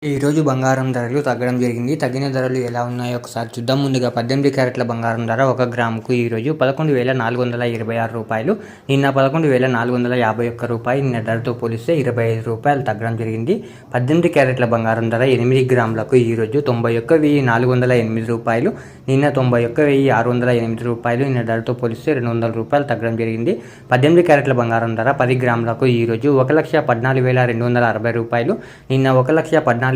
ఈరోజు బంగారం ధరలు తగ్గడం జరిగింది. తగ్గిన ధరలు ఎలా ఉన్నాయో ఒకసారి చూద్దాం. ముందుగా 18 క్యారెట్ల బంగారం ధర 1 గ్రాముకు ఈరోజు 11,426 రూపాయలు. నిన్న 11,451 రూపాయలు. నిన్న ధరతో పోలిస్తే 25 రూపాయలు తగ్గడం జరిగింది. 18 క్యారెట్ల బంగారం ధర 8 గ్రాములకు ఈరోజు 91,408 రూపాయలు. నిన్న 91,608 రూపాయలు. నిన్న ధరతో పోలిస్తే 200 రూపాయలు తగ్గడం జరిగింది. 18 క్యారెట్ల బంగారం ధర 10 గ్రాములకు ఈరోజు 1,14,260 రూపాయలు. నిన్న 1,14,510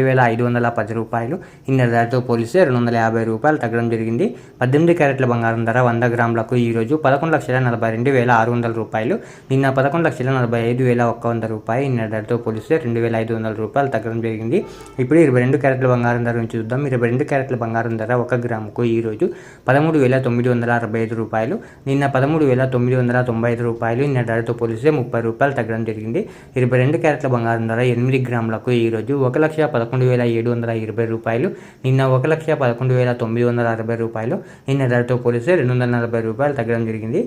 రూపాయలు. నిన్న ధరతో పోలిస్తే 250 రూపాయలు తగ్గడం జరిగింది. 18 క్యారెట్ల బంగారం ధర 100 గ్రాములకు ఈరోజు 11,42,600 రూపాయలు. నిన్న 11,45,100 రూపాయలు. నిన్న ధరతో పోలిస్తే 2,500 రూపాయలు తగ్గడం జరిగింది. ఇప్పుడు 22 క్యారెట్ల బంగారం ధర నుంచి చూద్దాం. 22 క్యారెట్ల బంగారం ధర 1 గ్రాముకు ఈరోజు 13,965 రూపాయలు. నిన్న 13,995 రూపాయలు. నిన్న ధరతో పోలిస్తే 30 రూపాయలు తగ్గడం జరిగింది. 22 క్యారెట్ల బంగారం ధర 8 గ్రాములకు ఈరోజు 1,11,720 రూపాయలు. నిన్న 1,11,960 రూపాయలు. నిన్న ధరతో పోలిస్తే 240 రూపాయలు తగ్గడం జరిగింది.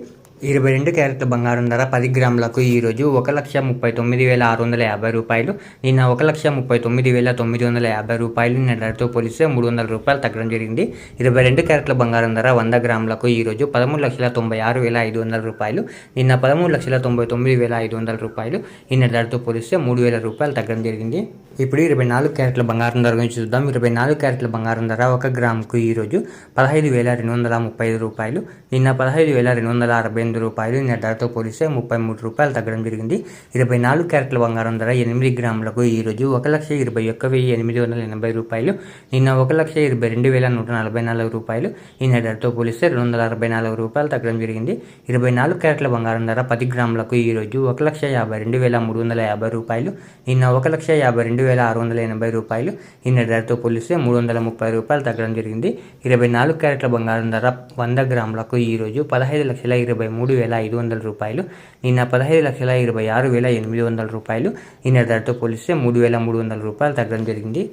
22 క్యారెట్ల బంగారం ధర 10 గ్రాములకు ఈరోజు 1,39,650 రూపాయలు. నిన్న 1,39,950 రూపాయలు. నిన్న ధరతో పోలిస్తే 300 రూపాయలు తగ్గడం జరిగింది. 22 క్యారెట్ల బంగారం ధర 100 గ్రాములకు ఈరోజు 13,96,500 రూపాయలు. నిన్న 13,99,500 రూపాయలు. నిన్న ధరతో పోలిస్తే 3,000 రూపాయలు తగ్గడం జరిగింది. ఇప్పుడు 24 క్యారెట్ల బంగారం ధర గురించి చూద్దాం. 24 క్యారెట్ల బంగారం ధర 1 గ్రాముకు ఈరోజు 15,235 రూపాయలు. నిన్న 15,268 రూపాయలు. నిన్న ధరతో పోలిస్తే 33 రూపాయలు తగ్గడం జరిగింది. 24 క్యారెట్ల బంగారం ధర 8 గ్రాములకు ఈరోజు 1,21,880 రూపాయలు. నిన్న 1,22,144 రూపాయలు. నిన్న ధరతో పోలిస్తే 264 రూపాయలు తగ్గడం జరిగింది. 24 క్యారెట్ల బంగారం ధర 10 గ్రాములకు ఈరోజు 1,52,350 రూపాయలు. నిన్న 1,52,680 రూపాయలు. నిన్న ధరతో పోలిస్తే 330 రూపాయలు తగ్గడం జరిగింది. 24 క్యారెట్ల బంగారం ధర 100 గ్రాములకు ఈరోజు 15,23,500 రూపాయలు. నిన్న 15,26,800 రూపాయలు. నిన్న ధరతో పోలిస్తే 3,300 రూపాయలు తగ్గడం జరిగింది.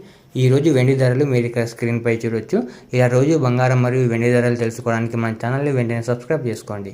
ఈరోజు వెండి ధరలు మీరు ఇక్కడ స్క్రీన్పై చూడొచ్చు. ఇలా రోజు బంగారం మరియు వెండి ధరలు తెలుసుకోవడానికి మన ఛానల్ని వెంటనే సబ్స్క్రైబ్ చేసుకోండి.